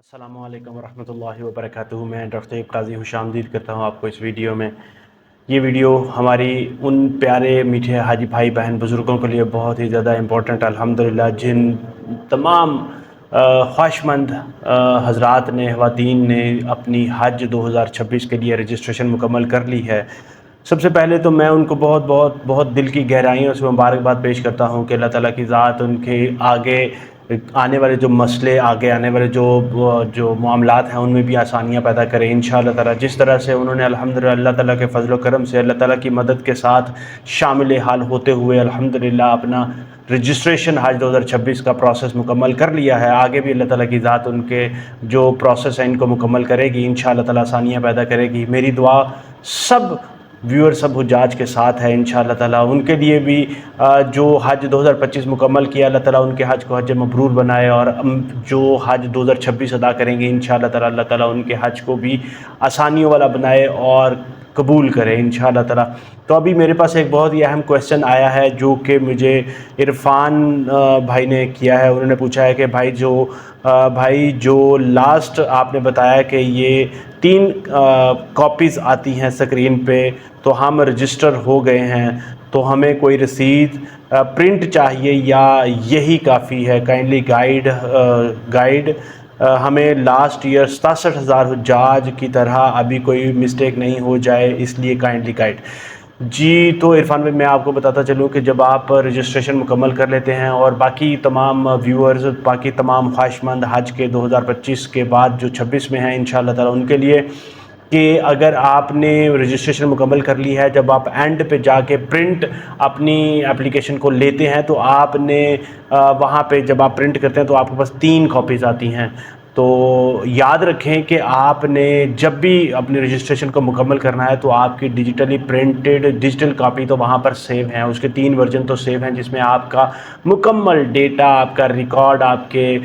السلام علیکم ورحمۃ اللہ وبرکاتہ۔ میں ڈاکٹر طیب قاضی خوش آمدید کرتا ہوں آپ کو اس ویڈیو میں۔ یہ ویڈیو ہماری ان پیارے میٹھے حاجی بھائی بہن بزرگوں کے لیے بہت ہی زیادہ امپورٹنٹ الحمدللہ، جن تمام خواہش مند حضرات نے، خواتین نے اپنی حج 2026 کے لیے رجسٹریشن مکمل کر لی ہے۔ سب سے پہلے تو میں ان کو بہت دل کی گہرائیوں سے مبارکباد پیش کرتا ہوں کہ اللہ تعالیٰ کی ذات ان کے آگے آنے والے جو مسئلے، آگے آنے والے جو معاملات ہیں ان میں بھی آسانیاں پیدا کریں انشاءاللہ تعالیٰ۔ جس طرح سے انہوں نے الحمدللہ اللہ تعالیٰ کے فضل و کرم سے اللہ تعالیٰ کی مدد کے ساتھ شامل حال ہوتے ہوئے الحمدللہ اپنا رجسٹریشن حج 2026 کا پروسیس مکمل کر لیا ہے، آگے بھی اللہ تعالیٰ کی ذات ان کے جو پروسیس ہے ان کو مکمل کرے گی انشاءاللہ تعالیٰ، آسانیاں پیدا کرے گی۔ میری دعا سب ویور، سب حجاج کے ساتھ ہے انشاءاللہ تعالیٰ۔ ان کے لیے بھی جو حج 2025 مکمل کیا، اللہ تعالیٰ ان کے حج کو حج مبرور بنائے، اور جو حج 2026 ادا کریں گے انشاءاللہ تعالیٰ، اللہ تعالیٰ ان کے حج کو بھی آسانیوں والا بنائے اور قبول کرے انشاءاللہ تعالیٰ۔ تو ابھی میرے پاس ایک بہت ہی اہم کویسچن آیا ہے جو کہ مجھے عرفان بھائی نے کیا ہے۔ انہوں نے پوچھا ہے کہ بھائی جو لاسٹ آپ نے بتایا کہ یہ 3 کاپیز آتی ہیں اسکرین پہ، تو ہم رجسٹر ہو گئے ہیں، تو ہمیں کوئی رسید پرنٹ چاہیے یا یہی کافی ہے؟ کائنڈلی گائیڈ ہمیں لاسٹ ایئر 67,000 حجاج کی طرح ابھی کوئی مسٹیک نہیں ہو جائے، اس لیے کائنڈلی گائیڈ۔ جی تو عرفان بھائی، میں آپ کو بتاتا چلوں کہ جب آپ رجسٹریشن مکمل کر لیتے ہیں، اور باقی تمام ویورز، باقی تمام خواہش مند حج کے 2025 کے بعد جو 26 میں ہیں انشاءاللہ تعالیٰ، ان کے لیے کہ اگر آپ نے رجسٹریشن مکمل کر لی ہے، جب آپ اینڈ پہ جا کے پرنٹ اپنی اپلیکیشن کو لیتے ہیں تو آپ نے وہاں پہ جب آپ پرنٹ کرتے ہیں تو آپ کے پاس 3 کاپیز آتی ہیں۔ تو یاد رکھیں کہ آپ نے جب بھی اپنی رجسٹریشن کو مکمل کرنا ہے تو آپ کی ڈیجیٹلی پرنٹڈ ڈیجیٹل کاپی تو وہاں پر سیو ہیں، اس کے 3 ورژن تو سیو ہیں، جس میں آپ کا مکمل ڈیٹا، آپ کا ریکارڈ، آپ کے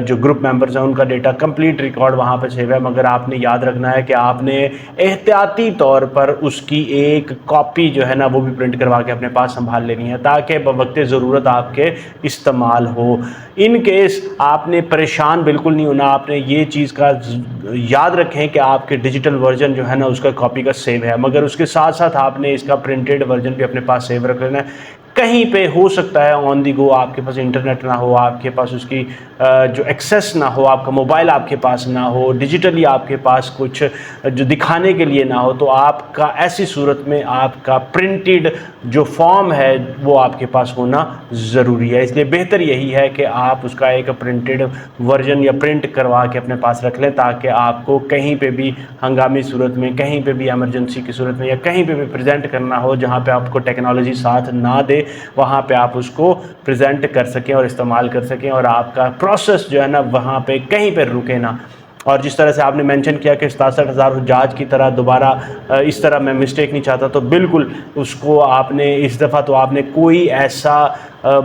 جو گروپ ممبرز ہیں ان کا ڈیٹا کمپلیٹ ریکارڈ وہاں پہ سیو ہے۔ مگر آپ نے یاد رکھنا ہے کہ آپ نے احتیاطی طور پر اس کی ایک کاپی جو ہے نا وہ بھی پرنٹ کروا کے اپنے پاس سنبھال لینی ہے، تاکہ بوقت ضرورت آپ کے استعمال ہو۔ ان کیس آپ نے پریشان بالکل نہیں ہونا، آپ نے یہ چیز کا یاد رکھیں کہ آپ کے ڈیجیٹل ورژن جو ہے نا اس کا کاپی کا سیو ہے، مگر اس کے ساتھ ساتھ آپ نے اس کا پرنٹڈ ورژن بھی اپنے پاس سیو رکھ لینا ہے۔ کہیں پہ ہو سکتا ہے آن دی گو آپ کے پاس انٹرنیٹ نہ ہو، آپ کے پاس اس کی جو ایکسیس نہ ہو، آپ کا موبائل آپ کے پاس نہ ہو، ڈیجیٹلی آپ کے پاس کچھ جو دکھانے کے لیے نہ ہو، تو آپ کا ایسی صورت میں آپ کا پرنٹڈ جو فارم ہے وہ آپ کے پاس ہونا ضروری ہے۔ اس لیے بہتر یہی ہے کہ آپ اس کا ایک پرنٹڈ ورژن یا پرنٹ کروا کے اپنے پاس رکھ لیں، تاکہ آپ کو کہیں پہ بھی ہنگامی صورت میں، کہیں پہ بھی ایمرجنسی کی صورت میں، یا کہیں پہ بھی پریزنٹ کرنا ہو جہاں پہ آپ کو ٹیکنالوجی ساتھ نہ دے، وہاں پہ آپ اس کو پریزنٹ کر سکیں اور استعمال کر سکیں، اور آپ کا پروسیس جو ہے نا وہاں پہ کہیں پہ رکے نہ۔ اور جس طرح سے آپ نے مینشن کیا کہ 67,000 حجاج کی طرح دوبارہ اس طرح میں مسٹیک نہیں چاہتا، تو بالکل اس کو آپ نے اس دفعہ تو آپ نے کوئی ایسا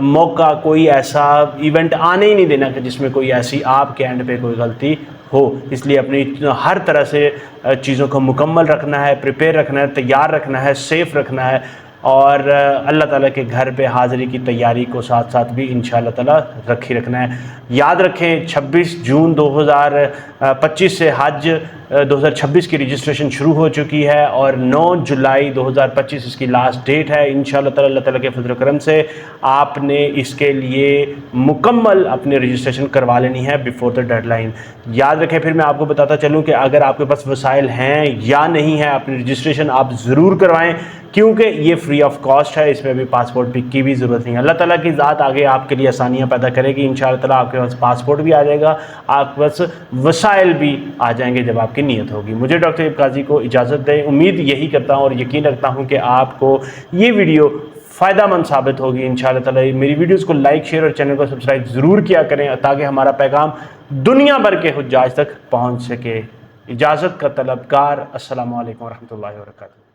موقع، کوئی ایسا ایونٹ آنے ہی نہیں دینا کہ جس میں کوئی ایسی آپ کے اینڈ پہ کوئی غلطی ہو۔ اس لیے اپنی ہر طرح سے چیزوں کو مکمل رکھنا ہے، پریپیئر رکھنا ہے، تیار رکھنا ہے، سیف رکھنا ہے، اور اللہ تعالیٰ کے گھر پہ حاضری کی تیاری کو ساتھ ساتھ بھی انشاءاللہ تعالیٰ رکھنا ہے۔ یاد رکھیں 26 جون 2025 سے حج 2026 کی رجسٹریشن شروع ہو چکی ہے، اور 9 جولائی 2025 اس کی لاسٹ ڈیٹ ہے انشاءاللہ تعالیٰ۔ اللہ تعالیٰ کے فضل و کرم سے آپ نے اس کے لیے مکمل اپنی رجسٹریشن کروا لینی ہے بیفور دا ڈیڈ لائن۔ یاد رکھیں، پھر میں آپ کو بتاتا چلوں کہ اگر آپ کے پاس وسائل ہیں یا نہیں ہے، اپنی رجسٹریشن آپ ضرور کروائیں، کیونکہ یہ فری آف کاسٹ ہے، اس میں بھی پاسپورٹ پک کی بھی ضرورت نہیں ہے۔ اللہ تعالیٰ کی ذات آگے آپ کے لیے آسانیاں پیدا کرے گی انشاءاللہ تعالیٰ۔ آپ کے پاس پاسپورٹ بھی آ جائے گا، آپ کے پاس وسائل بھی آ جائیں گے جب آپ کی نیت ہوگی۔ مجھے ڈاکٹر طیب قاضی کو اجازت دیں، امید یہی کرتا ہوں اور یقین رکھتا ہوں کہ آپ کو یہ ویڈیو فائدہ مند ثابت ہوگی انشاءاللہ تعالیٰ۔ میری ویڈیوز کو لائک، شیئر اور چینل کو سبسکرائب ضرور کیا کریں، تاکہ ہمارا پیغام دنیا بھر کے حجاج تک پہنچ سکے۔ اجازت کا طلبگار، السلام علیکم ورحمۃ اللہ وبرکاتہ۔